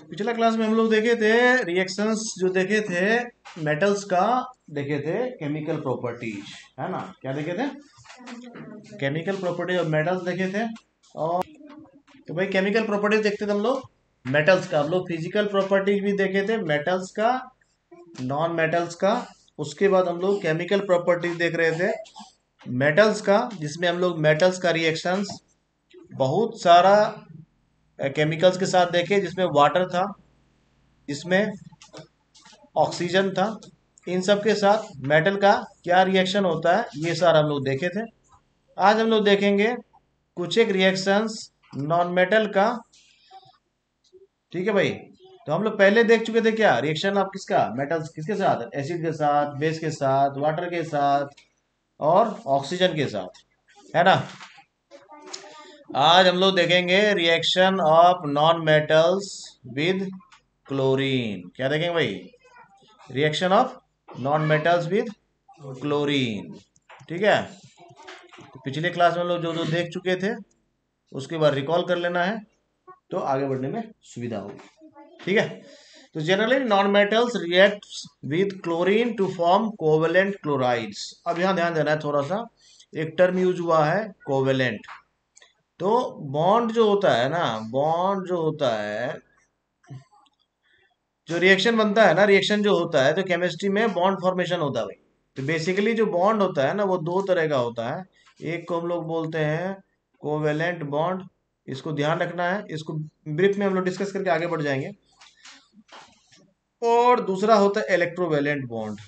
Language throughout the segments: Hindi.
पिछला क्लास में हम लोग देखे थे रिएक्शंस जो देखे थे मेटल्स का, देखे थे केमिकल प्रॉपर्टीज, है ना। क्या देखे थे? केमिकल प्रॉपर्टीज ऑफ मेटल्स देखे थे। और तो भाई केमिकल प्रॉपर्टीज देखते थे हम लोग मेटल्स का, हम लोग फिजिकल प्रॉपर्टीज भी देखे थे मेटल्स का, नॉन मेटल्स का। उसके बाद हम लोग केमिकल प्रॉपर्टीज देख रहे थे मेटल्स का, जिसमें हम लोग मेटल्स का रिएक्शंस बहुत सारा केमिकल्स के साथ देखे, जिसमें वाटर था, जिसमें ऑक्सीजन था। इन सब के साथ मेटल का क्या रिएक्शन होता है ये सारा हम लोग देखे थे। आज हम लोग देखेंगे कुछ एक रिएक्शंस नॉन मेटल का। ठीक है भाई। तो हम लोग पहले देख चुके थे क्या रिएक्शन ऑफ किसका, मेटल्स किसके साथ, एसिड के साथ, बेस के साथ, वाटर के साथ और ऑक्सीजन के साथ, है ना। आज हम लोग देखेंगे reaction of non metals with chlorine. क्या देखेंगे भाई? Reaction of non metals with chlorine. ठीक है। तो पिछले क्लास में हम लोग जो जो देख चुके थे उसके बाद रिकॉल कर लेना है, तो आगे बढ़ने में सुविधा होगी। ठीक है। तो generally non metals react with chlorine to form covalent chlorides. अब यहाँ ध्यान देना है थोड़ा सा, एक टर्म यूज हुआ है कोवेलेंट। तो बॉन्ड जो होता है ना, बॉन्ड जो होता है, जो रिएक्शन बनता है ना, रिएक्शन जो होता है तो केमिस्ट्री में बॉन्ड फॉर्मेशन होता है भाई। तो बेसिकली जो बॉन्ड होता है ना वो दो तरह का होता है। एक को हम लोग बोलते हैं कोवेलेंट बॉन्ड, इसको ध्यान रखना है, इसको ब्रीफ में हम लोग डिस्कस करके आगे बढ़ जाएंगे। और दूसरा होता है इलेक्ट्रोवेलेंट बॉन्ड,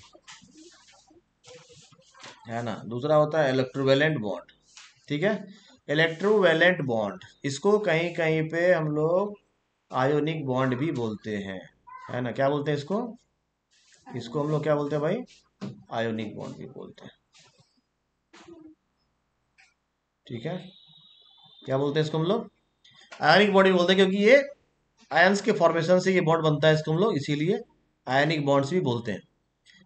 है ना। दूसरा होता है इलेक्ट्रोवेलेंट बॉन्ड। ठीक है। इलेक्ट्रोवेलेंट बॉन्ड, इसको कहीं कहीं पे हम लोग आयोनिक बॉन्ड भी बोलते हैं, है ना। क्या बोलते हैं इसको? इसको हम लोग क्या बोलते हैं भाई? आयोनिक बॉन्ड भी बोलते हैं। ठीक है। क्या बोलते हैं इसको हम लोग? आयनिक बॉन्ड भी बोलते हैं, क्योंकि ये आयंस के फॉर्मेशन से ये बॉन्ड बनता है, इसको हम लोग इसीलिए आयनिक बॉन्ड्स भी बोलते हैं।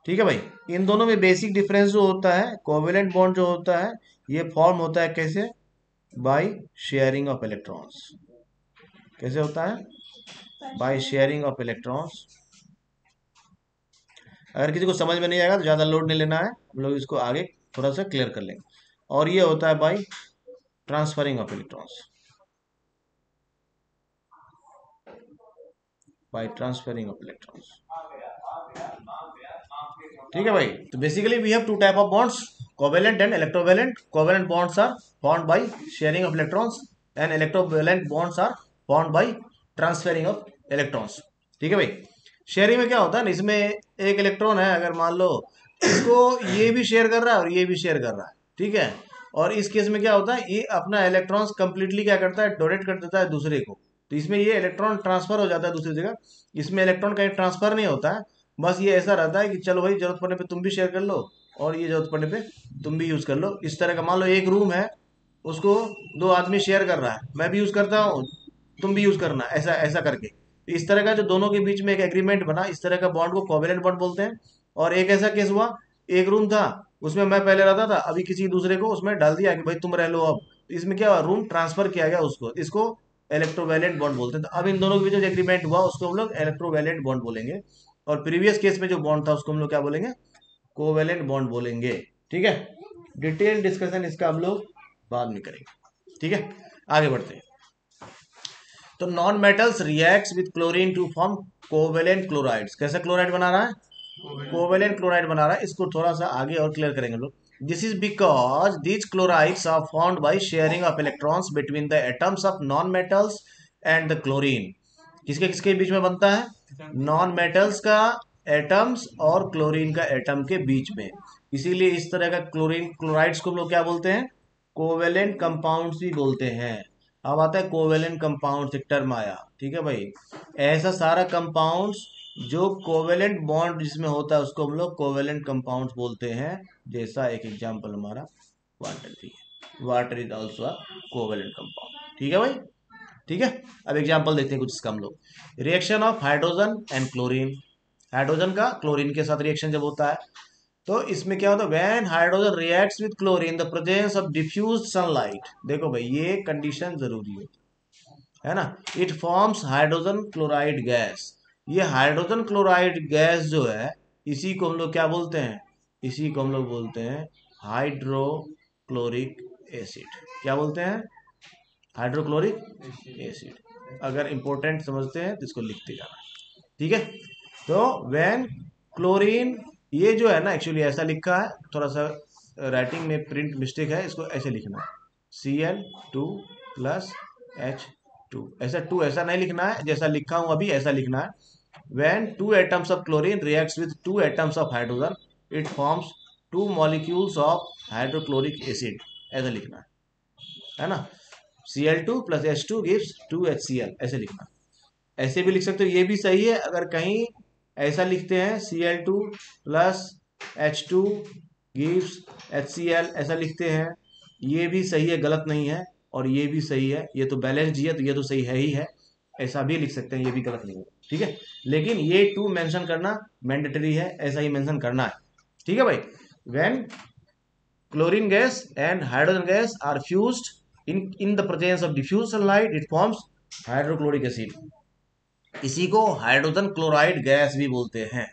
ठीक है भाई। इन दोनों में बेसिक डिफरेंस जो होता है, कोवेलेंट बॉन्ड जो होता है ये फॉर्म होता है कैसे? Bye sharing of electrons. कैसे होता है? Bye sharing of electrons. अगर किसी को समझ में नहीं आएगा तो ज़्यादा लोड नहीं लेना है, हम लोग इसको आगे थोड़ा सा क्लियर कर लेंगे। और ये होता है by transferring of electrons, by transferring of electrons. ठीक है भाई। तो basically we have two type of bonds, covalent and electrovalent. Covalent bonds are formed by sharing of electrons and electrovalent bonds are formed by transferring of electrons. ठीक है भाई। शेयरिंग में क्या होता है ना, इसमें एक इलेक्ट्रॉन है, अगर मान लो इसको ये भी शेयर कर रहा है और ये भी शेयर कर रहा है, ठीक है। और इस केस में क्या होता है, ये अपना इलेक्ट्रॉन्स कंप्लीटली क्या करता है, डोनेट कर देता है दूसरे को। तो इसमें ये इलेक्ट्रॉन ट्रांसफर हो जाता है दूसरी जगह, इसमें इलेक्ट्रॉन कहीं ट्रांसफर नहीं होता है। बस ये ऐसा रहता है कि चलो भाई जरूरत पड़ने पे तुम भी शेयर कर लो और ये जरूरत पड़ने पे तुम भी यूज कर लो। इस तरह का मान लो एक रूम है, उसको दो आदमी शेयर कर रहा है, मैं भी यूज करता हूँ, तुम भी यूज करना, ऐसा ऐसा करके। तो इस तरह का जो दोनों के बीच में एक एग्रीमेंट बना, इस तरह का बॉन्ड को कोवेलेंट बॉन्ड बोलते हैं। और एक ऐसा केस हुआ, एक रूम था, उसमें मैं पहले रहता था, अभी किसी दूसरे को उसमें डाल दिया कि भाई तुम रह लो अब। तो इसमें क्या हुआ, रूम ट्रांसफर किया गया उसको, इसको इलेक्ट्रोवैलेंट बॉन्ड बोलते हैं। तो अब इन दोनों के बीच जो एग्रीमेंट हुआ उसको हम लोग इलेक्ट्रोवैलेंट बॉन्ड बोलेंगे। और प्रीवियस केस में जो बॉन्ड था उसको हम लोग क्या बोलेंगे? कोवेलेंट बॉन्ड बोलेंगे। ठीक है। डिटेल डिस्कशन इसका हम लोग बाद में करेंगे। ठीक है। आगे बढ़ते हैं। तो non metals reacts with chlorine to form covalent chlorides. कैसा क्लोराइड बना रहा है? कोवेलेंट क्लोराइड बना रहा है। इसको थोड़ा सा आगे और क्लियर करेंगे हम लोग। This is because these chlorides are formed by sharing of electrons between the atoms of non metals and the chlorine. किसके किसके बीच में बनता है? नॉन मेटल्स का एटम्स और क्लोरीन का एटम के बीच में। इसीलिए इस तरह का क्लोरीन क्लोराइड्स को हम लोग क्या बोलते हैं? कोवेलेंट कंपाउंड्स भी बोलते हैं। अब आता है कोवेलेंट कंपाउंड्स, एक टर्म आया। ठीक है भाई। ऐसा सारा कंपाउंड्स जो कोवेलेंट बॉन्ड जिसमें होता है उसको हम लोग कोवेलेंट कंपाउंड्स बोलते हैं। जैसा एक एग्जांपल हमारा वाटर भी है, water is also a covalent compound. ठीक है भाई। ठीक है। अब एग्जांपल देखते हैं कुछ इसका हम लोग। Reaction of hydrogen and chlorine. Hydrogen का क्लोरीन के साथ रिएक्शन जब होता है तो इसमें क्या होता है, when hydrogen reacts with chlorine the presence of diffused sunlight. देखो भाई ये कंडीशन जरूरी है ना। It forms hydrogen chloride gas. ये हाइड्रोजन क्लोराइड गैस जो है, इसी को हम लोग क्या बोलते हैं, इसी को हम लोग बोलते हैं हाइड्रोक्लोरिक एसिड। क्या बोलते हैं, हाइड्रोक्लोरिक एसिड। अगर इंपॉर्टेंट समझते हैं तो इसको लिखते जाना, ठीक है। तो व्हेन क्लोरीन, ये जो है ना एक्चुअली ऐसा लिखा है, थोड़ा सा राइटिंग में प्रिंट मिस्टेक है, इसको ऐसे लिखना है Cl2 प्लस H2। ऐसा टू ऐसा नहीं लिखना है, जैसा लिखा हूं अभी ऐसा लिखना है। When two atoms of chlorine reacts with two atoms of hydrogen it forms two molecules of hydrochloric acid, ऐसा लिखना है ना। Cl2 plus H2 gives 2HCl, ऐसे लिखना। ऐसे भी लिख सकते हो, ये भी सही है। अगर कहीं ऐसा लिखते हैं Cl2 plus H2 gives HCl, ऐसा लिखते हैं, ये भी सही है, गलत नहीं है। और ये भी सही है, ये तो बैलेंस्ड है तो ये तो सही है ही है। ऐसा भी लिख सकते हैं, ये भी गलत नहीं है, ठीक है। लेकिन ये टू मेंशन करना मैंडेटरी है, ऐसा ही मेंशन करना है, ठीक है भाई। When chlorine gas and hydrogen gas are fused in the presence of diffuse sunlight, it forms hydrochloric acid। इसी को हाइड्रोजन क्लोराइड गैस भी बोलते हैं,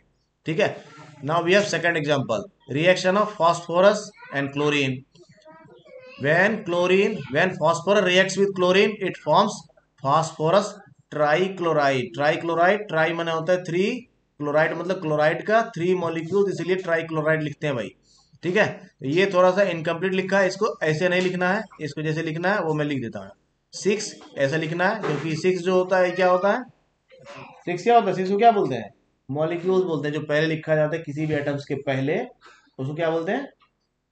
ठीक है। Now we have second example, reaction of phosphorus and chlorine. when phosphorus reacts with chlorine it forms phosphorus trichloride. Trichloride, tri माने होता है थ्री, क्लोराइड मतलब क्लोराइड का थ्री मॉलिक्यूल, इसलिए ट्राइक्लोराइड लिखते हैं भाई, ठीक है। ये थोड़ा सा इनकम्प्लीट लिखा है, इसको ऐसे नहीं लिखना है, इसको जैसे लिखना है वो मैं लिख देता हूँ। 6 ऐसा लिखना है, क्योंकि 6 जो होता है क्या होता है, 6 क्या होता है, 6 को क्या बोलते हैं, मॉलिक्यूल्स बोलते हैं। जो पहले लिखा जाता है किसी भी एटम्स के पहले, उसको क्या बोलते हैं,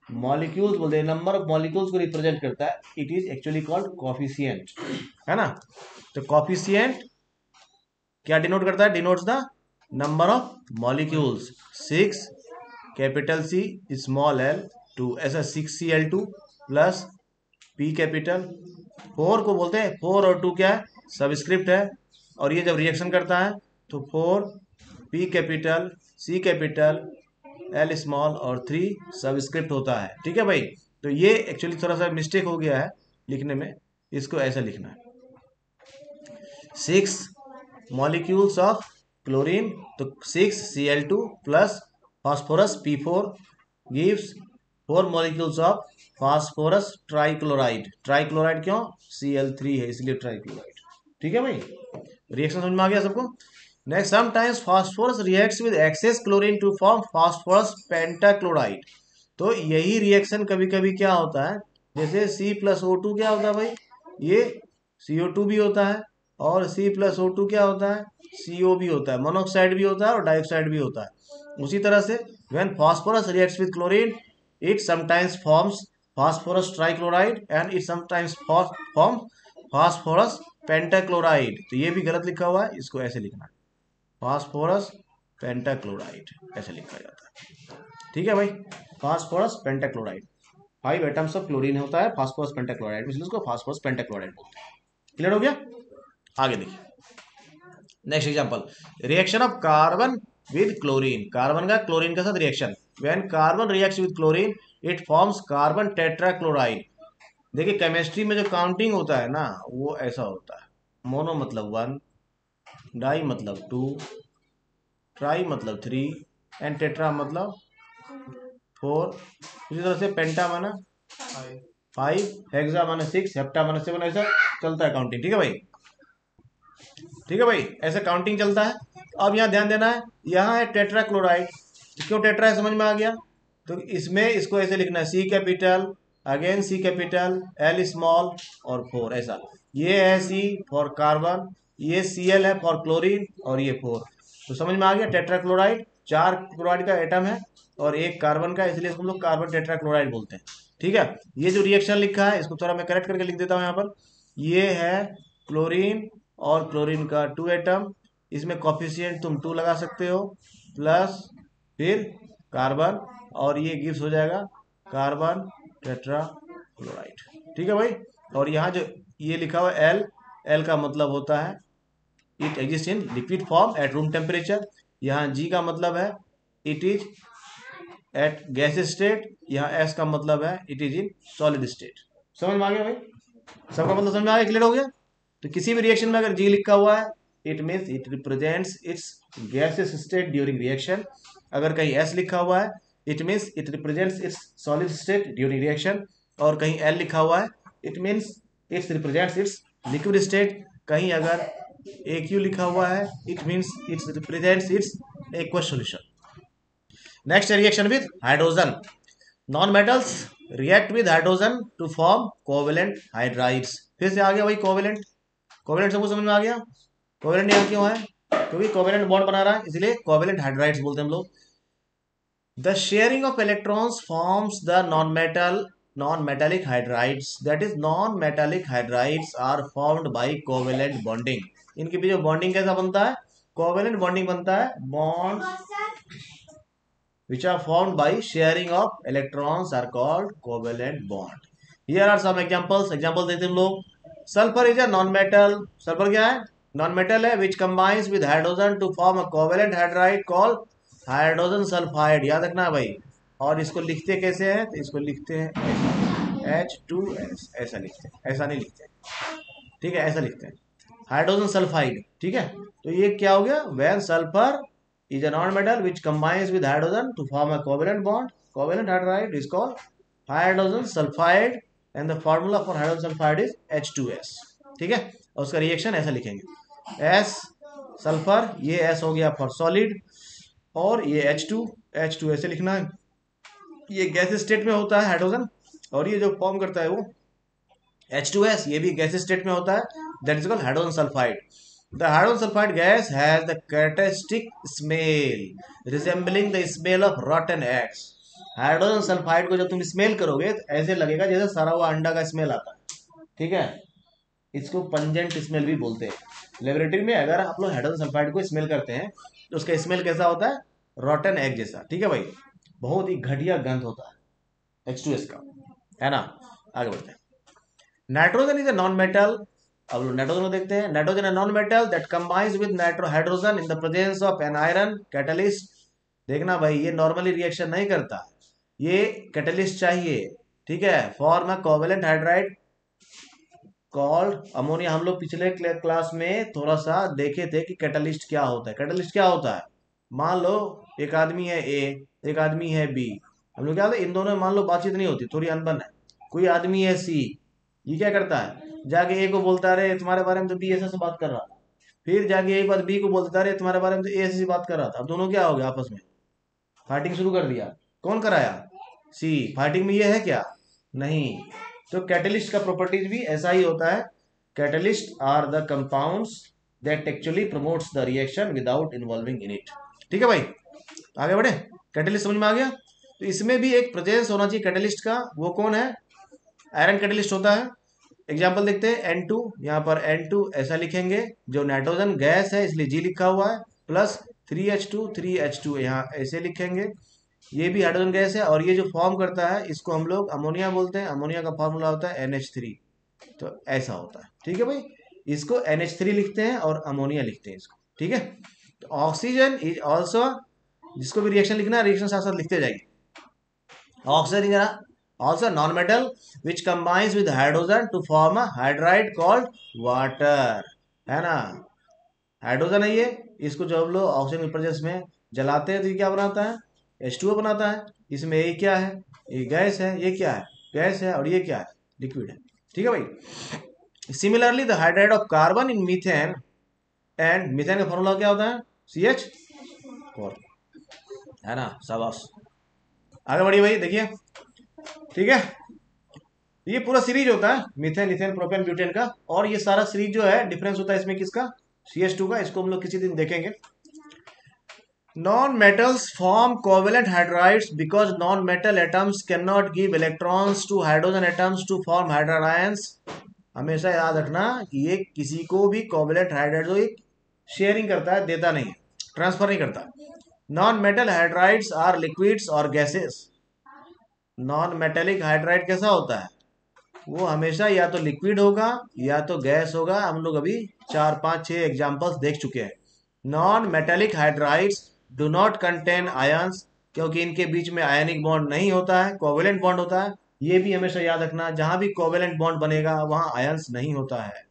मॉलिक्यूल्स बोलते हैं। नंबर ऑफ मॉलिक्यूल्स को रिप्रेजेंट करता है, it is actually called coefficient, है ना। तो कॉफिशिएंट क्या डिनोट करता है, denotes the number of molecules. 6 capital C small L 2, ऐसा 6Cl2 प्लस P कैपिटल। 4 को बोलते हैं, 4 और 2 क्या है, सबस्क्रिप्ट है। और ये जब रिएक्शन करता है तो 4 P capital C capital L small और 3 सबस्क्रिप्ट होता है, ठीक है भाई। तो ये एक्चुअली थोड़ा सा मिस्टेक हो गया है लिखने में, इसको ऐसा लिखना है 6 मॉलिक्यूल्स ऑफ क्लोरीन, तो 6Cl2 plus phosphorus P4 gives 4 molecules of phosphorus trichloride. Trichloride क्यों, Cl3 है इसलिए ट्राइक्लोराइड, ठीक है भाई। रिएक्शन समझ में आ गया सबको। Next, sometimes phosphorus reacts with excess chlorine to form phosphorus pentachloride. तो यही रिएक्शन कभी कभी क्या होता है, जैसे C+O2 क्या होता है भाई, ये CO2 भी होता है, और C+O2 क्या होता है, CO भी होता है, मोनोऑक्साइड भी होता है और डाइऑक्साइड भी होता है। उसी तरह से when phosphorus reacts with chlorine it sometimes forms phosphorus trichloride and it sometimes form phosphorus pentachloride. तो ये भी गलत लिखा हुआ है, इसको ऐसे लिखना है फास्फोरस पेंटाक्लोराइड, ऐसे लिखा जाता है, ठीक है भाई। Phosphorus pentachloride, 5 atoms of chlorine होता है फास्फोरस पेंटाक्लोराइड, इसलिए उसको फास्फोरस पेंटाक्लोराइड बोलते हैं। क्लियर हो गया, आगे देखिए next example, reaction of carbon with chlorine. Carbon का क्लोरीन के साथ reaction, when carbon reacts with chlorine it forms carbon tetrachloride. देखिए केमिस्ट्री में जो काउंटिंग होता है ना वो ऐसा होता है, मोनो मतलब 1, डाई मतलब 2, ट्राई मतलब 3 एंड टेट्रा मतलब 4। इसी तरह से पेंटा माना 5, हेक्सा माना 6, हेप्टा माना 7, ऐसा चलता है काउंटिंग, ठीक है भाई, ठीक है भाई, ऐसे काउंटिंग चलता है। अब यहाँ ध्यान देना है, यहाँ है टेट्राक्लोराइड, क्यों टेट्रा है समझ में आ गया। तो इसमें इसको ऐसे लिखना है C capital, again C capital, L small और 4, ऐसा। ये है C फॉर कार्बन, ये Cl है फॉर क्लोरीन, और ये 4। तो समझ में आ गया, टेट्राक्लोराइड 4 क्लोराइड का एटम है और एक कार्बन का, इसलिए इसको हम लोग कार्बन टेट्राक्लोराइड बोलते हैं, ठीक है। ये जो रिएक्शन लिखा है इसको थोड़ा मैं करेक्ट करके लिख देता हूँ यहाँ पर। ये है क्लोरीन और क्लोरीन का 2 एटम, इसमें कॉफिशिएंट तुम 2 लगा सकते हो, प्लस फिर कार्बन, और ये गिव्स हो जाएगा कार्बन टेट्राक्लोराइड, ठीक है भाई। और यहाँ जो ये लिखा हुआ एल, एल का मतलब होता है it exist in liquid form at room temperature. यहाँ जी का मतलब है it is at gas state, यहाँ एस का मतलब है it is in solid state. समझ में आ गया भाई, सबका मतलब समझ में आ गया, क्लियर हो गया। तो किसी भी रिएक्शन में अगर G लिखा हुआ है it means it represents its gaseous state during reaction. अगर कहीं S लिखा हुआ है it means it represents its solid state during reaction. और कहीं L लिखा हुआ है it means its represents its liquid state. कहीं अगर AQ लिखा हुआ है it means its represents its aqueous solution. Next reaction with hydrogen. Non metals react with hydrogen to form covalent hydrides. फिर से आ गया वही कोवेलेंट। कोवेलेंट सबको समझ में आ गया। कोवेलेंट यहाँ क्यों है? क्योंकि कोवेलेंट बॉन्ड बना रहा है इसलिए कोवेलेंट हाइड्राइड्स बोलते हैं हम लोग। The sharing of electrons forms the non-metallic hydrides, that is non-metallic hydrides are formed by covalent bonding। इनके बीच में बॉन्डिंग कैसा बनता है? कोवेलेंट बॉन्डिंग बनता है। Bonds which are formed by sharing of electrons are called covalent bond। Here are some examples। example देते हम लोग। Sulphur is a non metal. Sulphur क्या है? नॉन मेटल है which combines with hydrogen to form a covalent hydride called hydrogen sulphide. याद रखना है भाई। और इसको लिखते कैसे हैं? तो इसको लिखते हैं H2S। ऐसा लिखते हैं, ऐसा नहीं लिखते, ठीक है, ऐसा लिखते हैं हाइड्रोजन सल्फाइड। ठीक है, तो ये क्या हो गया? When sulphur is a non-metal which combines with hydrogen to form a covalent bond, covalent hydride is called hydrogen sulfide and the formula for hydrogen sulfide is H2S। ठीक है, और उसका रिएक्शन ऐसा लिखेंगे S सल्फर, ये S हो गया फॉर सॉलिड, और ये H2 ऐसे लिखना है। ये गैस स्टेट में होता है हाइड्रोजन, और ये जो फॉर्म करता है वो H2S, ये भी गैस स्टेट में होता है, that is called hydrogen sulphide. The hydrogen sulfide gas has the characteristic smell resembling the smell of rotten eggs। Hydrogen sulphide को जब तुम स्मेल करोगे तो ऐसे लगेगा जैसे सड़ा हुआ अंडा का स्मेल आता है। ठीक है, इसको पंजेंट स्मेल भी बोलते हैं। लेबोरेटरी में अगर आप लोग हाइड्रोजन सल्फाइड को स्मेल करते हैं तो उसका स्मेल कैसा होता है? रॉटन एग जैसा। ठीक है भाई, बहुत ही घटिया गंध होता है H2S का, है ना। आगे बढ़ते हैं। Nitrogen is a non metal. अब लोग नाइट्रोजन को देखते हैं। नाइट्रोजन है non metal that combines with hydrogen in the presence of an iron catalyst. देखना भाई, ये नॉर्मली रिएक्शन नहीं करता, ये कैटलिस्ट चाहिए। ठीक है, form a covalent hydride called ammonia. हम लोग पिछले क्लास में थोड़ा सा देखे थे कि कैटलिस्ट क्या होता है। कैटलिस्ट क्या होता है? मान लो एक आदमी है A, एक आदमी है B। हम लोग क्या होता है, इन दोनों में मान लो बातचीत नहीं होती, थोड़ी अनबन है। कोई आदमी है C, ये क्या करता है? जाके A को बोलता रहे तुम्हारे बारे में तो B ऐसे बात कर रहा था। फिर जाके यही बात B को बोलता रहे तुम्हारे बारे में तो A ऐसी बात कर रहा था। अब दोनों क्या हो गया? आपस में फाइटिंग शुरू कर दिया। कौन कराया? C। फाइटिंग में ये है क्या? नहीं। तो कैटलिस्ट का प्रॉपर्टीज भी ऐसा ही होता है। Catalyst are the compounds that actually promotes the reaction without involving in it. ठीक है भाई, आगे बढ़े। कैटलिस्ट समझ में आ गया। तो इसमें भी एक प्रेजेंस होना चाहिए कैटलिस्ट का। वो कौन है? आयरन कैटलिस्ट होता है। एग्जाम्पल देखते हैं N2। यहाँ पर N2 ऐसा लिखेंगे, जो नाइट्रोजन गैस है इसलिए G लिखा हुआ है, प्लस 3H2 यहाँ ऐसे लिखेंगे। ये भी हाइड्रोजन गैस है, और ये जो फॉर्म करता है इसको हम लोग अमोनिया बोलते हैं। अमोनिया का फॉर्मूला होता है NH3। तो ऐसा होता है। ठीक है भाई, इसको NH3 लिखते हैं और अमोनिया लिखते हैं इसको। ठीक है, तो ऑक्सीजन इज ऑल्सो, जिसको भी रिएक्शन लिखना है रिएक्शन साथ साथ लिखते जाएंगे। Oxygen is also non-metal which combines with hydrogen to form a hydride called water। है ना, हाइड्रोजन है ये, इसको जब हम लोग ऑक्सीजन के प्रेजेंस में जलाते हैं तो ये क्या बनाता है? H2O बनाता है। इसमें ये क्या है? ये गैस है। ये क्या है? गैस है। और ये क्या है? लिक्विड है। ठीक है भाई। Similarly the hydride of carbon in methane, and methane का फॉर्मूला क्या होता है? CH4। है ना, शाबाश। आगे बढ़िए भाई, देखिए। ठीक है, ये पूरा सीरीज होता है मीथेन, इथेन, प्रोपेन, ब्यूटेन का, और ये सारा सीरीज जो है डिफरेंस होता है इसमें किसका? CH2 का। इसको हम लोग किसी दिन देखेंगे। Non metals form covalent hydrides because non metal atoms can not give electrons to hydrogen atoms to form hydride ions. हमेशा याद रखना कि ये किसी को भी कोवेलेंट हाइड्राइड जो शेयरिंग करता है, देता नहीं है, ट्रांसफर नहीं करता। Non metal hydrides are liquids और गैसेस। नॉन मेटेलिक हाइड्राइड कैसा होता है? वो हमेशा या तो लिक्विड होगा या तो गैस होगा। हम लोग अभी 4, 5, 6 एग्जांपल्स देख चुके हैं। Non metallic hydrides do not contain ions, क्योंकि इनके बीच में आयनिक बॉन्ड नहीं होता है, कोवेलेंट बॉन्ड होता है। ये भी हमेशा याद रखना, जहां भी कोवेलेंट बॉन्ड बनेगा वहां आयंस नहीं होता है।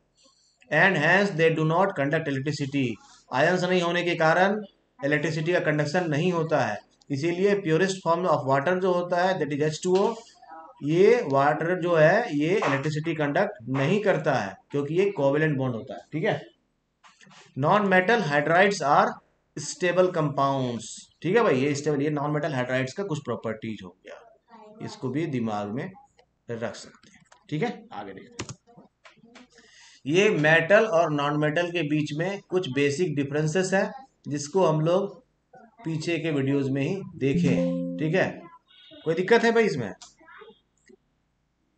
And hence they do not conduct electricity. Ions नहीं होने के कारण इलेक्ट्रिसिटी का कंडक्शन नहीं होता है। इसीलिए प्योरेस्ट फॉर्म ऑफ वाटर जो होता है दैट इज H2O, ये वाटर जो है ये इलेक्ट्रिसिटी कंडक्ट नहीं करता है क्योंकि ये कोवेलेंट बॉन्ड होता है। ठीक है। Non metal hydrides are stable compounds. ठीक है भाई, ये स्टेबल, ये नॉन मेटल हाइड्राइड्स का कुछ प्रॉपर्टीज हो गया, इसको भी दिमाग में रख सकते हैं। ठीक है, आगे देखते हैं। ये मेटल और नॉन मेटल के बीच में कुछ बेसिक डिफरेंसेस है जिसको हम लोग पीछे के वीडियोस में ही देखे। ठीक है, कोई दिक्कत है भाई इसमें?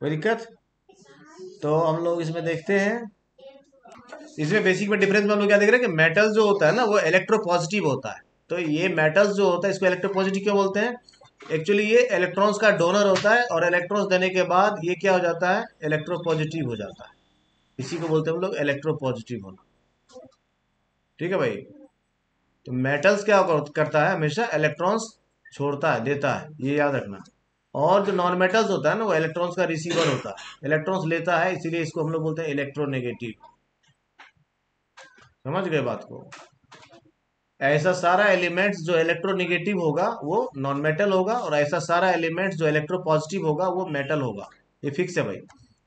कोई दिक्कत? तो हम लोग इसमें देखते हैं। इसमें बेसिक में डिफरेंस में हम लोग क्या देख रहे हैं कि मेटल जो होता है ना वो इलेक्ट्रोपॉजिटिव होता है। तो ये मेटल्स जो होता है इसको इलेक्ट्रोपॉजिटिव क्यों बोलते हैं? एक्चुअली ये इलेक्ट्रॉन्स का डोनर होता है और इलेक्ट्रॉन्स देने के बाद ये क्या हो जाता है, इलेक्ट्रोपॉजिटिव हो जाता है। इसी को बोलते हैं हम लोग इलेक्ट्रोपॉजिटिव होना। ठीक है भाई। तो मेटल्स क्या करता है, हमेशा इलेक्ट्रॉन्स छोड़ता है, देता है, ये याद रखना। और जो नॉन मेटल्स होता है ना वो इलेक्ट्रॉन्स का रिसीवर होता है, इलेक्ट्रॉन्स लेता है, इसीलिए इसको हम लोग बोलते हैं इलेक्ट्रोनेगेटिव। समझ गए बात को? ऐसा सारा एलिमेंट्स जो इलेक्ट्रोनेगेटिव होगा वो नॉन मेटल होगा, और ऐसा सारा एलिमेंट्स जो इलेक्ट्रोपॉजिटिव होगा वो मेटल होगा। ये फिक्स है भाई।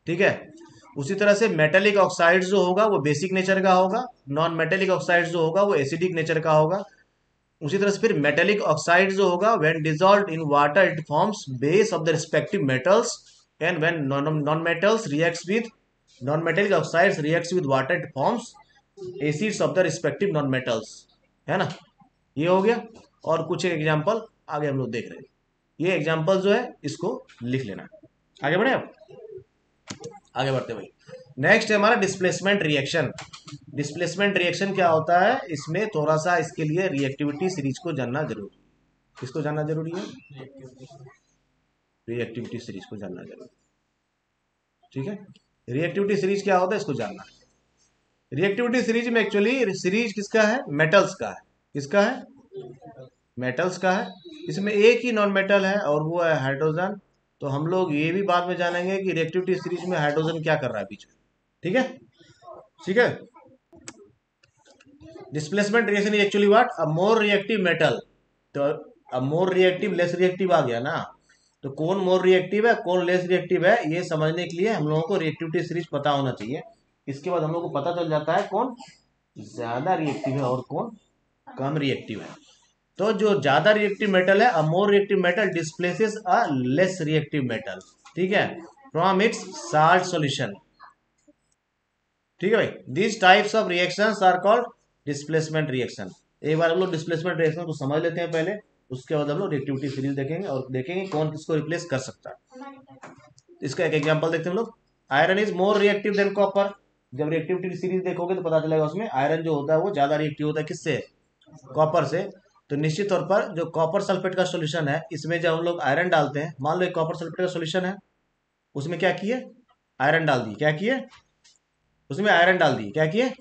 ठीक है। उसी तरह से मेटेलिक ऑक्साइड जो होगा वो बेसिक नेचर का होगा, नॉन मेटेलिक ऑक्साइड जो होगा वो एसिडिक नेचर का होगा। उसी तरह से फिर मेटेलिक ऑक्साइड जो होगा when dissolved in water it forms base of the respective metals, and when non metals reacts with non metallic oxides reacts with water it forms acids of the respective non metals. है ना, ये हो गया। और कुछ एक एग्जांपल आगे हम लोग देख रहे हैं। ये एग्जांपल जो है इसको लिख लेना। आगे बढ़े अब, आगे बढ़ते भाई। नेक्स्ट है हमारा डिस्प्लेसमेंट रिएक्शन। डिस्प्लेसमेंट रिएक्शन क्या होता है, इसमें थोड़ा सा इसके लिए रिएक्टिविटी सीरीज को जानना जरूरी है। किसको जानना जरूरी है? रिएक्टिविटी सीरीज को जानना जरूरी है। ठीक है, रिएक्टिविटी सीरीज क्या होता है इसको जानना है। रिएक्टिविटी सीरीज में एक्चुअली सीरीज किसका है, मेटल्स का है। किसका है? मेटल्स का है। इसमें एक ही नॉन मेटल है और वो है हाइड्रोजन। तो हम लोग ये भी बाद में जानेंगे कि रिएक्टिविटी सीरीज में हाइड्रोजन क्या कर रहा है बीच में। ठीक है, ठीक है। Displacement reaction is actually what, a more reactive metal. तो अब मोर रिएक्टिव लेस रिएक्टिव आ गया ना, तो कौन मोर रिएक्टिव है कौन लेस रिएक्टिव है ये समझने के लिए हम लोगों को रिएक्टिविटी सीरीज पता होना चाहिए। इसके बाद हम लोग को पता चल जाता है कौन ज्यादा रिएक्टिव है और कौन कम रिएक्टिव है। तो जो ज्यादा रिएक्टिव मेटल है, a more reactive metal displaces a less reactive metal. ठीक है, फ्रॉम इट्स साल्ट सॉल्यूशन। ठीक है भाई, this types of reactions are called displacement reaction. एक बार हम लोग डिस्प्लेसमेंट रिएक्शन को समझ लेते हैं पहले, उसके बाद हम लोग रिएक्टिविटी सीरीज देखेंगे और देखेंगे कौन किसको रिप्लेस कर सकता है। इसका एक एग्जांपल देखते हैं हम लोग। Iron is more reactive than copper. जब रिएक्टिविटी सीरीज देखोगे तो पता चलेगा उसमें आयरन जो होता है वो ज्यादा रिएक्टिव होता है किससे, कॉपर से। तो निश्चित तौर पर जो कॉपर सल्फेट का सोल्यूशन है इसमें जब हम लोग आयरन डालते हैं, मान लो एक कॉपर सल्फेट का सोल्यूशन है, उसमें क्या किए, आयरन डाल दिए। क्या किए, उसमें आयरन डाल दिए। क्या किए,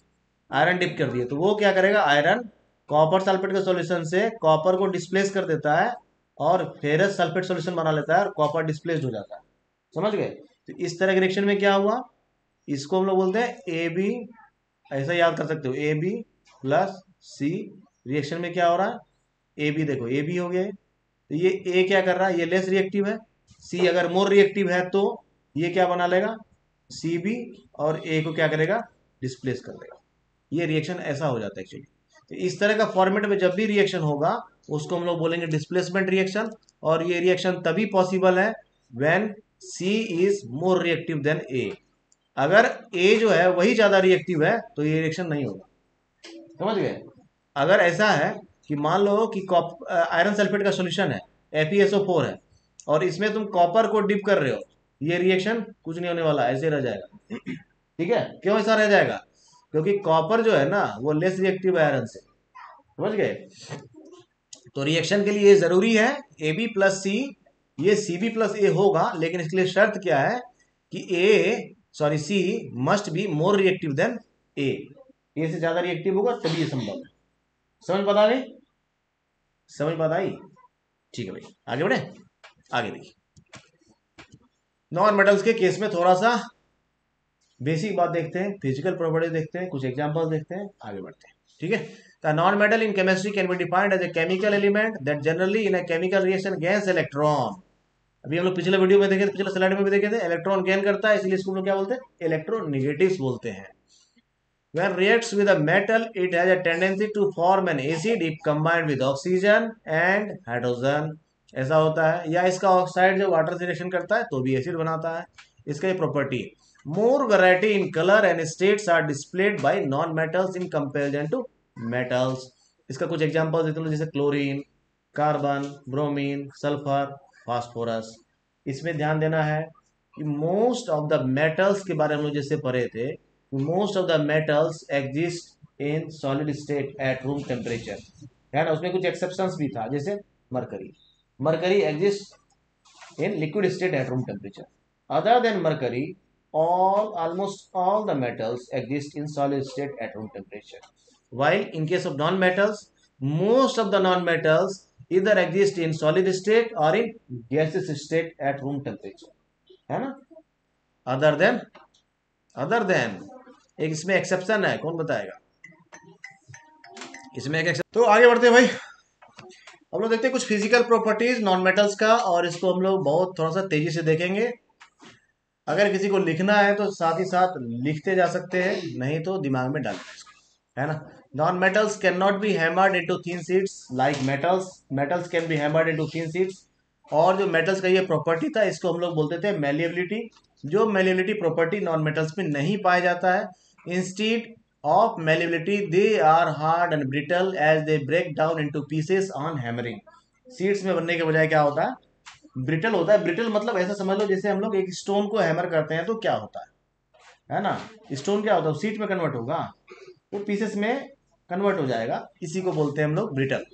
आयरन डिप कर दिए। तो वो क्या करेगा, आयरन कॉपर सल्फेट के सॉल्यूशन से कॉपर को डिस्प्लेस कर देता है और फेरस सल्फेट सॉल्यूशन बना लेता है और कॉपर डिस्प्लेस्ड हो जाता है। समझ गए? तो इस तरह के रिएक्शन में क्या हुआ, इसको हम लोग बोलते हैं ए बी। ऐसा याद कर सकते हो, A B plus C. Reaction में क्या हो रहा है, ए बी, देखो ए बी हो गया। तो ये ए क्या कर रहा है, ये लेस रिएक्टिव है। सी अगर मोर रिएक्टिव है तो ये क्या बना लेगा, सी बी, और ए को क्या करेगा, डिस्प्लेस कर देगा। ये रिएक्शन ऐसा हो जाता है एक्चुअली। तो इस तरह का फॉर्मेट में जब भी रिएक्शन होगा उसको हम लोग बोलेंगे डिस्प्लेसमेंट रिएक्शन। और ये रिएक्शन तभी पॉसिबल है when C is more reactive than A. अगर ए जो है वही ज्यादा रिएक्टिव है तो ये रिएक्शन नहीं होगा। समझ गए? अगर ऐसा है कि मान लो कि आयरन सल्फेट का सॉल्यूशन है, FeSO4 है, और इसमें तुम कॉपर को डिप कर रहे हो, ये रिएक्शन कुछ नहीं होने वाला, ऐसे रह जाएगा। ठीक है, क्यों ऐसा रह जाएगा, क्योंकि कॉपर जो है ना वो लेस रिएक्टिव है आयरन से। समझ गए? तो रिएक्शन के लिए ये जरूरी है ए बी प्लस सी, ये सी बी प्लस ए होगा, लेकिन इसके लिए शर्त क्या है कि C must be more reactive than A से ज्यादा रिएक्टिव होगा तभी ये संभव है। समझ पता गई, समझ पता आई? ठीक है भाई, आगे बढ़े। आगे देखिए, नॉन मेटल्स के केस में थोड़ा सा बेसिक बात देखते हैं, फिजिकल प्रॉपर्टीज देखते हैं, कुछ एग्जांपल्स देखते हैं, आगे बढ़ते हैं। ठीक है, the non metal in chemistry can be defined as a chemical element that generally in a chemical reaction gains electron. अभी हम लोग पिछले वीडियो में देखे थे, पिछले स्लाइड में भी देखे थे, इलेक्ट्रॉन गेन करता है, इसलिए इसको हम लोग क्या बोलते हैं, इलेक्ट्रोनेगेटिव्स बोलते हैं। When reacts with a metal, it has a tendency to form an acid if combined with oxygen and hydrogen। ऐसा होता है, या इसका ऑक्साइड जो वाटर से रिएक्शन करता है तो भी एसिड बनाता है। इसका ये property. More variety in colour and states are displayed by non metals in comparison to metals. इसका कुछ एग्जांपल्स देते हैं, जैसे chlorine, carbon, bromine, sulphur, phosphorus. इसमें ध्यान देना है कि मोस्ट ऑफ द मेटल्स के बारे में हम लोग जैसे पढ़े थे, most of the metals exist in solid state at room temperature, है ना। उसमें कुछ एक्सेप्शंस भी था, जैसे mercury, mercury exist in liquid state eight room temperature. Other than mercury, almost all the metals exist in solid state at room temperature, while in case of non-metals, most of the non-metals either exist in solid state or in gaseous state at room temperature, है ना। अदर देन एक इसमें एक्सेप्शन है, कौन बताएगा, इसमें एक एक्सेप्शन। तो आगे बढ़ते हैं भाई, हम लोग देखते हैं कुछ फिजिकल प्रॉपर्टीज नॉन मेटल्स का, और इसको हम लोग बहुत थोड़ा सा तेजी से देखेंगे। अगर किसी को लिखना है तो साथ ही साथ लिखते जा सकते हैं, नहीं तो दिमाग में डाल इसको, है ना। Non metals can not B hammered into thin sheets like metals, metals can B hammered into thin sheets. और जो मेटल्स का ये प्रॉपर्टी था, इसको हम लोग बोलते थे मेलिएबिलिटी। जो मेलिएबिलिटी प्रॉपर्टी नॉन मेटल्स में नहीं पाया जाता है, instead of malleability they are hard and brittle as they break down into pieces on hammering। Seeds में बनने के बजाय क्या होता है, ब्रिटल होता है। ब्रिटल मतलब ऐसा समझ लो जैसे हम लोग एक स्टोन को हैमर करते हैं तो क्या होता है ना, स्टोन क्या होता है, सीड में कन्वर्ट होगा, वो पीसेस में कन्वर्ट हो जाएगा, इसी को बोलते हैं हम लोग ब्रिटल।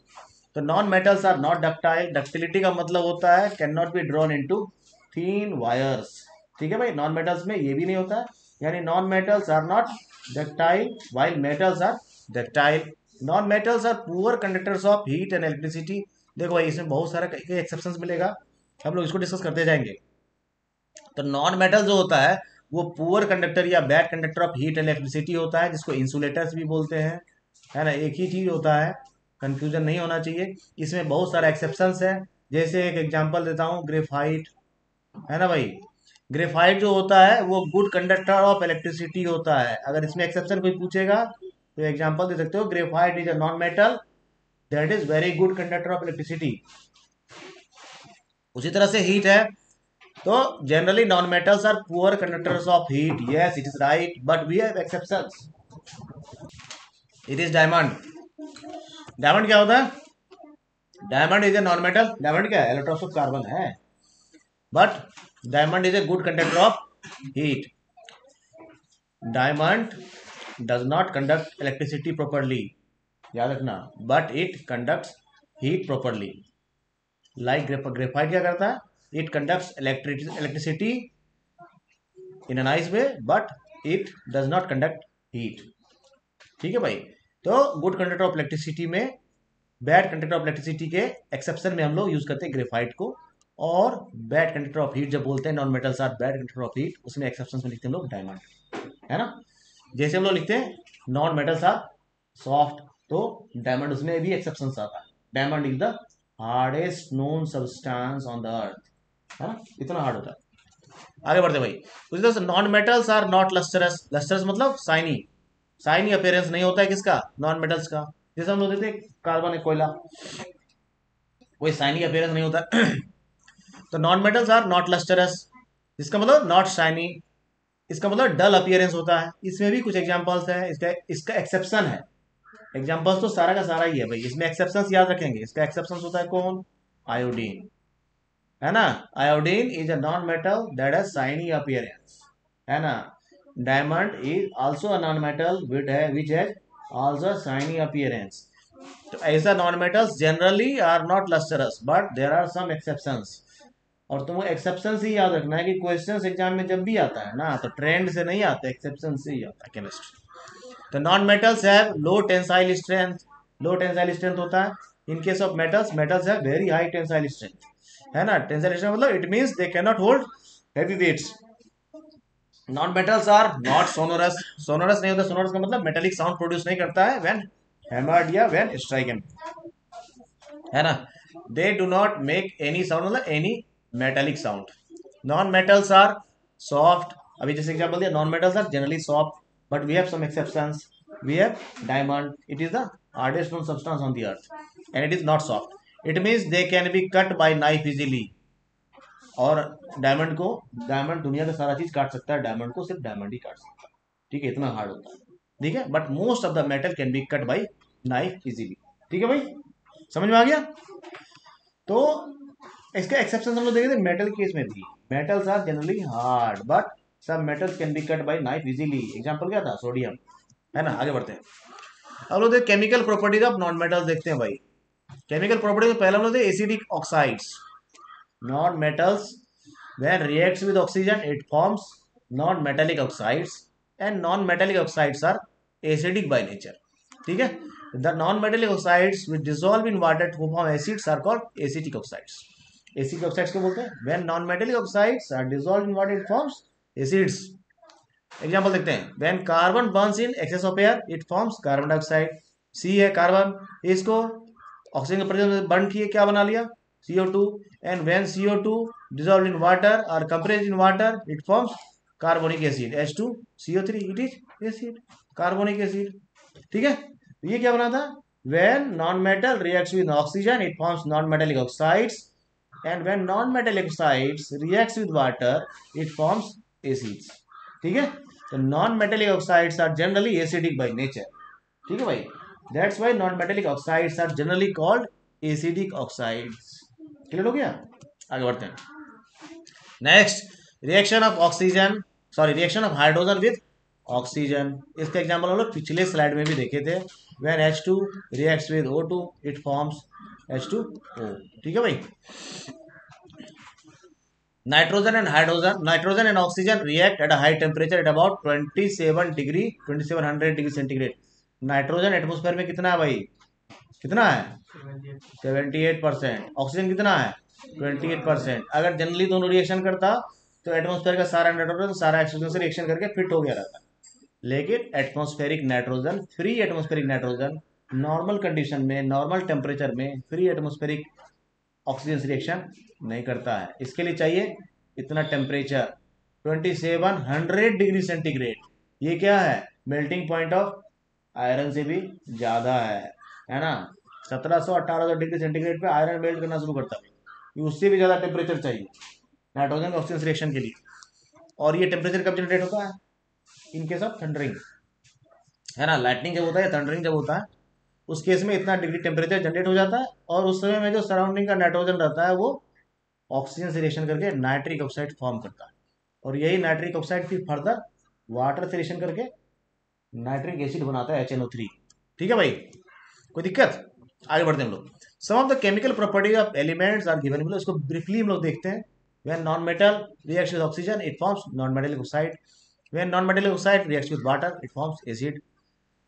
तो non metals are not ductile. Ductility का मतलब होता है can not be drawn into thin wires. ठीक है भाई, नॉन मेटल्स में ये भी नहीं होता है, यानी non metals are not ductile while metals are ductile। Non metals are poor conductors of heat and electricity. देखो भाई, इसमें बहुत सारा कई एक्सेप्शंस मिलेगा, हम लोग इसको डिस्कस करते जाएंगे। तो नॉन मेटल जो होता है वो पुअर कंडक्टर या bad conductor of heat and electricity होता है, जिसको इंसुलेटर्स भी बोलते हैं, है ना। एक ही चीज होता है, कंफ्यूजन नहीं होना चाहिए। इसमें बहुत सारे एक्सेप्शंस है, जैसे एक एग्जांपल देता हूँ, ग्रेफाइट, है ना भाई। ग्रेफाइट जो होता है वो गुड कंडक्टर ऑफ इलेक्ट्रिसिटी होता है। अगर इसमें एक्सेप्शन कोई पूछेगा तो एग्जांपल दे सकते हो, graphite is a non metal that is very good conductor of electricity. उसी तरह से हीट है, तो generally non metals are poor conductors of heat. Yes it is right, but we have exceptions. It is diamond. Diamond क्या होता है, diamond is a non metal. Diamond क्या है, इलेक्ट्रॉन्स ऑफ कार्बन है, but diamond is a good conductor of heat. Diamond does not conduct electricity properly, याद रखना, but it conducts heat properly. Like graphite क्या करता है, it conducts electricity in a nice way, but it does not conduct heat. ठीक है भाई, तो गुड कंडक्टर ऑफ इलेक्ट्रिसिटी में, बैड कंडक्टर ऑफ इलेक्ट्रिसिटी के एक्सेप्शन में हम लोग यूज करते हैं ग्रेफाइट को। और बैड कंडक्टर ऑफ हीट जब बोलते हैं, non metals are bad conductor of heat, उसमें एक्सेप्शन में लिखते हैं हम लोग डायमंड, है ना। जैसे हम लोग लिखते हैं नॉन मेटल्स आर सॉफ्ट, तो डायमंड उसमें भी एक्सेप्शन आता है। Diamond is the hardest known substance on the अर्थ, है ना, इतना हार्ड होता है। आगे बढ़ते भाई, उसी तरह से non metals are not lustrous. Lustrous मतलब शाइनी, शाइनी अपीयरेंस नहीं होता है किसका, नॉन मेटल्स का। जैसे हम लोग देखते हैं कार्बन है, कोयला, कोई शाइनी अपीयरेंस नहीं होता। तो non metals are not lustrous, इसका मतलब नॉट शाइनी, इसका मतलब डल अपीयरेंस होता है। इसमें भी कुछ एग्जांपल्स है, इसका इसका एक्सेप्शन है। एग्जांपल्स तो सारा का सारा ही है भाई, इसमें एक्सेप्शंस याद रखेंगे। इसका एक्सेप्शन होता है कौन, आयोडीन, है ना। Iodine is a non metal that has shiny appearance, है ना। Diamond is also a non metal which has also shiny appearance. तो ऐसा non metals generally are not lustrous, but there are some exceptions. और तुमको एक्सेप्शन से ही याद रखना है कि क्वेश्चंस एग्जाम में जब भी आता है ना, तो ट्रेंड से नहीं आता, एक्सेप्शन से ही आता है केमिस्ट्री। तो non metals have low tensile strength, low tensile strength होता है। In case of metals, metals have very high tensile strength, है ना। टेंसाइल स्ट्रेंथ मतलब it means they can not hold heavy weights, non metals are not sonorous, sonorous नहीं होता, सोनोरस का मतलब मेटेलिक साउंड प्रोड्यूस नहीं करता है व्हेन हैमर्ड या व्हेन स्ट्राइकन, है ना। They do not make any sound, मतलब any metallic sound. Non metals are soft, अभी जैसे एग्जांपल दिया, non metals are generally soft but we have some exceptions. We have diamond, it is the hardest known substance on the earth and it is not soft, it means they can be cut by knife easily. और डायमंड को, डायमंड दुनिया का सारा चीज काट सकता है, डायमंड को सिर्फ डायमंड ही काट सकता है, ठीक है, इतना हार्ड होता है, ठीक है। But most of the metal can be cut by knife easily, ठीक है भाई, समझ में आ गया। तो इसके एक्सेप्शन हम लोग देखे थे मेटल केस में भी, metals are generally hard but सब metals can be cut by knife easily. Example क्या था, सोडियम, है ना। आगे बढ़ते हैं, अब लोग chemical properties of non metals देखते हैं भाई। केमिकल प्रॉपर्टीज पहले हम लोग acidic oxides, non metals when reacts with oxygen it forms non-metallic oxides and non-metallic oxides are acidic by nature, ठीक है। the non-metallic oxides which dissolve in water to form acids are called acetic oxides। acetic oxides क्या बोलते हैं, when non-metallic oxides are dissolved in water it forms acids। Example देखते हैं, when carbon burns in excess of air it forms carbon dioxide। सी है कार्बन, इसको ऑक्सीजन के प्रेजेंस में बर्न किए क्या बना लिया, CO2। and when CO2 dissolved in water or compressed in water it forms carbonic acid H2CO3, it is acid, carbonic acid, ठीक है। तो ये क्या बना था, when non-metal reacts with oxygen it forms non-metallic oxides and when non-metallic oxides reacts with water it forms acids, ठीक है। तो non-metallic oxides are generally acidic by nature, ठीक है भाई। That's why non metallic oxides are generally called acidic oxides. Clear हो गया, आगे बढ़ते हैं। Next, reaction of oxygen, sorry reaction of hydrogen with oxygen. इसका एग्जांपल हम लोग पिछले स्लाइड में भी देखे थे, when H2 reacts with O2 it forms H2O, ठीक है भाई। Nitrogen and hydrogen, nitrogen and oxygen react at a high temperature at about 27 degree centigrade. Nitrogen atmosphere में कितना है भाई, कितना है 78%, ऑक्सीजन कितना है 28%। अगर जनरली दोनों रिएक्शन करता तो एटमोस्फेयर का सारा नाइट्रोजन सारा ऑक्सीजन से रिएक्शन करके फिट हो गया रहता, लेकिन atmospheric nitrogen, free atmospheric nitrogen normal condition में, नॉर्मल टेम्परेचर में फ्री एटमोस्फेरिक ऑक्सीजन से रिएक्शन नहीं करता है, इसके लिए चाहिए इतना टेम्परेचर 2700 डिग्री सेंटीग्रेड। ये क्या है, मेल्टिंग पॉइंट ऑफ आयरन से भी ज्यादा है ना। 1700-1800 डिग्री सेंटीग्रेड पे आयरन मेल्ट करना शुरू करता है, उससे भी ज्यादा टेम्परेचर चाहिए नाइट्रोजन ऑक्सीजन रिएक्शन के लिए। और ये टेम्परेचर कब जनरेट होता है, इन केस ऑफ थंडरिंग, है ना। लाइटनिंग जब होता है, थंडरिंग जब होता है, उस केस में इतना डिग्री टेम्परेचर जनरेट हो जाता है, और उस समय में जो सराउंडिंग का नाइट्रोजन रहता है वो ऑक्सीजन से रिएक्शन करके नाइट्रिक ऑक्साइड फॉर्म करता है, और यही नाइट्रिक ऑक्साइड फिर फर्दर वाटर से रिएक्शन करके नाइट्रिक एसिड बनाता है HNO3, ठीक है भाई, कोई दिक्कत। आगे बढ़ते हैं हम लोग। Some of the chemical properties of elements are given, मतलब इसको ब्रीफली हम लोग देखते हैं। When non metal reacts with oxygen it forms non metallic oxide, when non metallic oxide reacts with water it forms acid.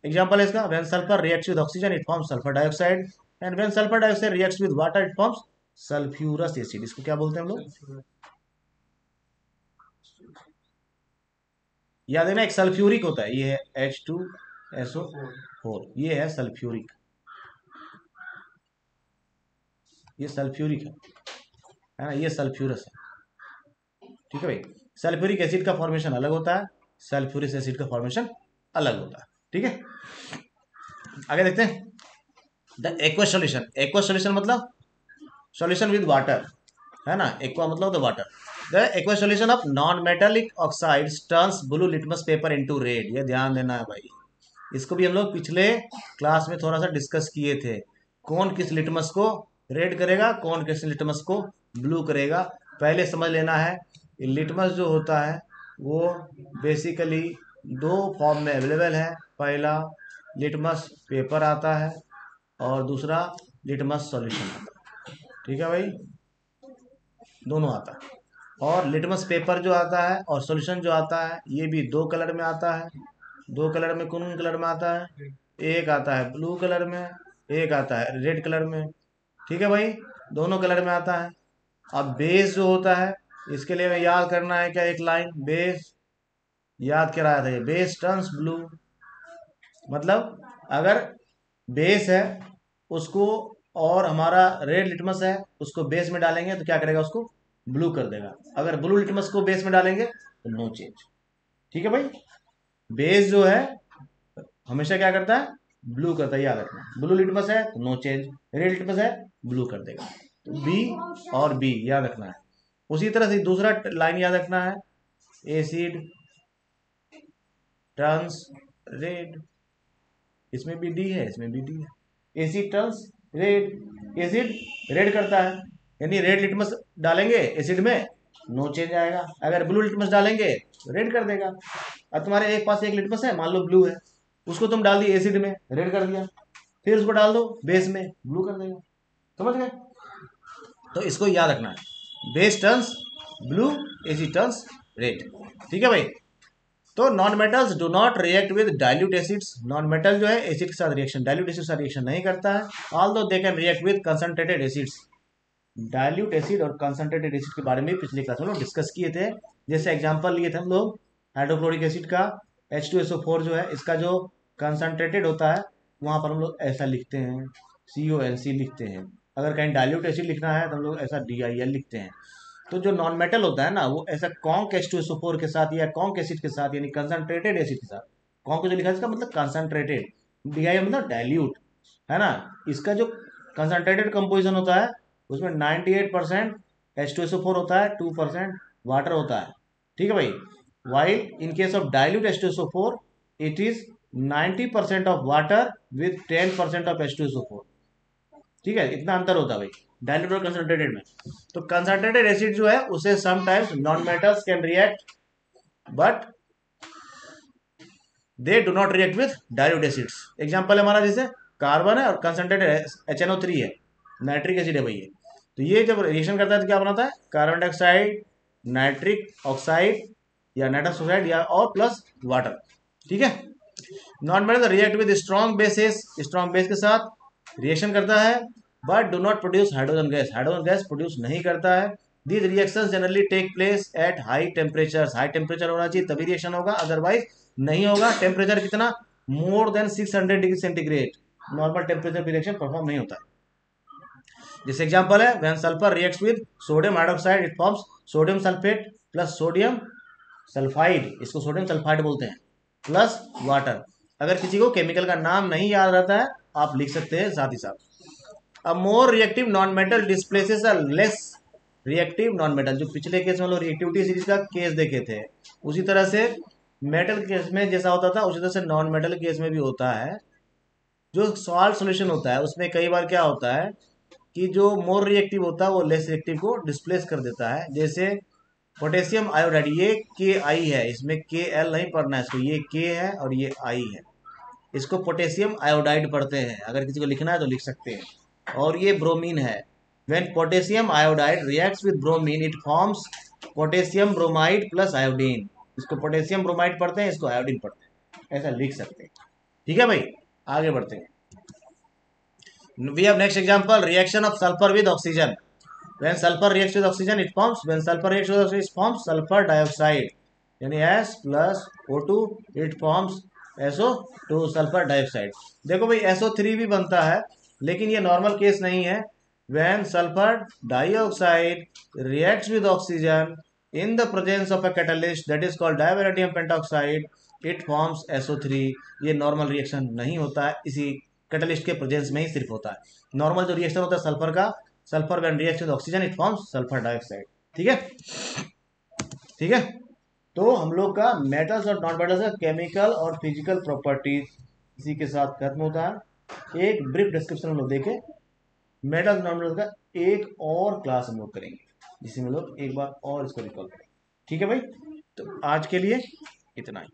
Example है इसका, when sulphur reacts with oxygen it forms sulphur dioxide and when sulphur dioxide reacts with water it forms sulphurous acid. इसको क्या बोलते हैं हम लोग, याद है ना, एक सल्फ्यूरिक होता है, ये है H2SO4, ये है सल्फ्यूरिक, ये सल्फ्यूरिक है ना, ये सल्फ्यूरस है, ठीक है भाई। सल्फ्यूरिक एसिड का फॉर्मेशन अलग होता है, सल्फ्यूरिक एसिड का फॉर्मेशन अलग होता है, ठीक है। आगे देखते हैं, the aqua solution. Aqua solution मतलब सॉल्यूशन विद वाटर, है ना, एक्वा मतलब the water. The aqua solution of non metallic oxides turns blue litmus paper into red. ये ध्यान देना है भाई, इसको भी हम लोग पिछले क्लास में थोड़ा सा डिस्कस किए थे, कौन किस लिटमस को रेड करेगा, कौन किस लिटमस को ब्लू करेगा। पहले समझ लेना है, लिटमस जो होता है वो बेसिकली दो फॉर्म में अवेलेबल है, पहला लिटमस पेपर आता है और दूसरा लिटमस सॉल्यूशन आता है, ठीक है भाई, दोनों आता है। और लिटमस पेपर जो आता है और सॉल्यूशन जो आता है ये भी दो कलर में आता है। दो कलर में कौन कलर में आता है, एक आता है ब्लू कलर में, एक आता है रेड कलर में, ठीक है भाई, दोनों कलर में आता है। अब बेस जो होता है, इसके लिए हमें याद करना है क्या, एक लाइन बेस याद कराया था ये, बेस टर्न्स ब्लू। मतलब अगर बेस है उसको और हमारा रेड लिटमस है उसको बेस में डालेंगे तो क्या करेगा, उसको ब्लू कर देगा। अगर ब्लू लिटमस को बेस में डालेंगे तो नो चेंज। ठीक है भाई, बेस जो है हमेशा क्या करता है, ब्लू करता है, याद रखना। ब्लू लिटमस है तो नो चेंज, रेड लिटमस है ब्लू कर देगा। तो बी और बी याद रखना है। उसी तरह से दूसरा लाइन याद रखना है, एसिड टर्न्स रेड, इसमें भी डी है, इसमें भी डी है। Asset turns red, acid red करता है, यानी रेड लिटमस डालेंगे एसिड में नो चेंज आएगा। अगर ब्लू लिटमस डालेंगे रेड कर देगा। अब तुम्हारे एक पास एक लिटमस है, मान लो ब्लू है, उसको तुम डाल दिए एसिड में, रेड कर दिया, फिर उसको डाल दो बेस में, ब्लू कर देगा। समझ गए? तो इसको याद रखना है, base turns blue, asset turns red. ठीक है भाई। तो non metals do not react with dilute acids. Non metal जो है एसिड के साथ रिएक्शन, डाइल्यूट एसिड के साथ रिएक्शन नहीं करता है। Although they can react with concentrated acids. Dilute acid और कंसंट्रेटेड एसिड के बारे में पिछले क्लास में लोग डिस्कस किए थे। जैसे एग्जांपल लिए थे हम लोग हाइड्रोक्लोरिक एसिड का, H2SO4 जो है इसका जो कंसंट्रेटेड होता है वहां पर हम लोग ऐसा लिखते हैं, CONC लिखते हैं। अगर कहीं डाइल्यूट एसिड लिखना है तो हम लोग ऐसा DIL लिखते हैं। तो जो नॉन मेटल होता है ना वो ऐसा कॉन्क H2SO4 के साथ या कॉन्क एसिड के साथ, यानी कंसंट्रेटेड एसिड के साथ, कॉन्क जो लिखा है इसका मतलब कंसंट्रेटेड, DIL मतलब डाइल्यूट, है ना। इसका जो कंसंट्रेटेड कंपोजिशन होता है उसमें 98% H2SO4 होता है, 2% वाटर होता है। ठीक है भाई। While in case of dilute H2SO4 it is 90% of water with 10% of H2SO4। ठीक है, इतना अंतर होता है भाई डाइल्यूट और कंसंट्रेटेड में। तो कंसंट्रेटेड एसिड जो है उसे sometimes non metals can react but they do not react with dilute acids. Example है हमारा जैसे कार्बन है और कंसंट्रेटेड HNO3 है, नाइट्रिक एसिड है भाई ये। तो ये जब रिएक्शन करता है तो क्या बनाता है, कार्बन डाइऑक्साइड, नाइट्रिक ऑक्साइड या नाइट्रस ऑक्साइड या और प्लस वाटर। ठीक है। Non metal react with strong bases, strong base के साथ रिएक्शन करता है but do not produce hydrogen gas, hydrogen gas produce नहीं करता है। These reactions generally take place at high temperature, high temperature होना चाहिए तभी रिएक्शन होगा, अदरवाइज नहीं होगा। टेम्परेचर कितना, more than 600 degree centigrade, normal temperature पे रिएक्शन परफॉर्म नहीं होता है। जैसे एग्जांपल है when sulphur reacts with sodium hydroxide it forms sodium sulphate plus sodium sulphide, इसको सोडियम सल्फाइड बोलते हैं, प्लस वाटर। अगर किसी को केमिकल का नाम नहीं याद रहता है आप लिख सकते हैं साथ ही साथ। A more reactive non metal displaces a less reactive non metal. जो पिछले केस में लोग रिएक्टिविटी सीरीज का केस देखे थे उसी तरह से मेटल केस में जैसा होता था उसी तरह से नॉन मेटल केस में भी होता है। जो सॉल्ट सोल्यूशन होता है उसमें कई बार क्या होता है कि जो मोर रिएक्टिव होता है वो लेस रिएक्टिव को डिस्प्लेस कर देता है। जैसे पोटेशियम आयोडाइड, ये KI है, इसमें KL नहीं पढ़ना है इसको, ये K है और ये I है, इसको पोटेशियम आयोडाइड पढ़ते हैं। अगर किसी को लिखना है तो लिख सकते हैं। और ये ब्रोमीन है, when potassium iodide reacts with bromine it forms potassium bromide plus iodine. इसको पोटेशियम ब्रोमाइड पढ़ते हैं, इसको आयोडीन पढ़ते हैं, ऐसा लिख सकते हैं। ठीक है भाई, आगे बढ़ते हैं। We have next example, reaction of sulfur with oxygen. When sulfur reacts with oxygen, it forms. When sulfur reacts with oxygen, it forms sulfur dioxide. यानी S plus O2, it forms SO2 sulphur dioxide. देखो भाई SO3 भी बनता है लेकिन ये नॉर्मल केस नहीं है। When sulfur dioxide reacts with oxygen in the presence of a catalyst that is called divalerium pentoxide, it forms SO3। ये नॉर्मल रिएक्शन नहीं होता है, इसी कैटलिस्ट के प्रेजेंस में ही सिर्फ होता है। नॉर्मल जो रिएक्शन होता है सल्फर का, sulphur when reacts with oxygen it forms sulphur dioxide. ठीक है, ठीक है। तो हम लोग का मेटल्स और नॉन मेटल्स का केमिकल और फिजिकल प्रॉपर्टीज इसी के साथ खत्म होता है। एक ब्रीफ डिस्क्रिप्शन हम लोग देखें, मेटल्स नॉन मेटल्स का एक और क्लास हम लोग करेंगे जिसमें हम लोग एक बार और इसको रिकॉल करेंगे। ठीक है भाई, तो आज के लिए इतना ही।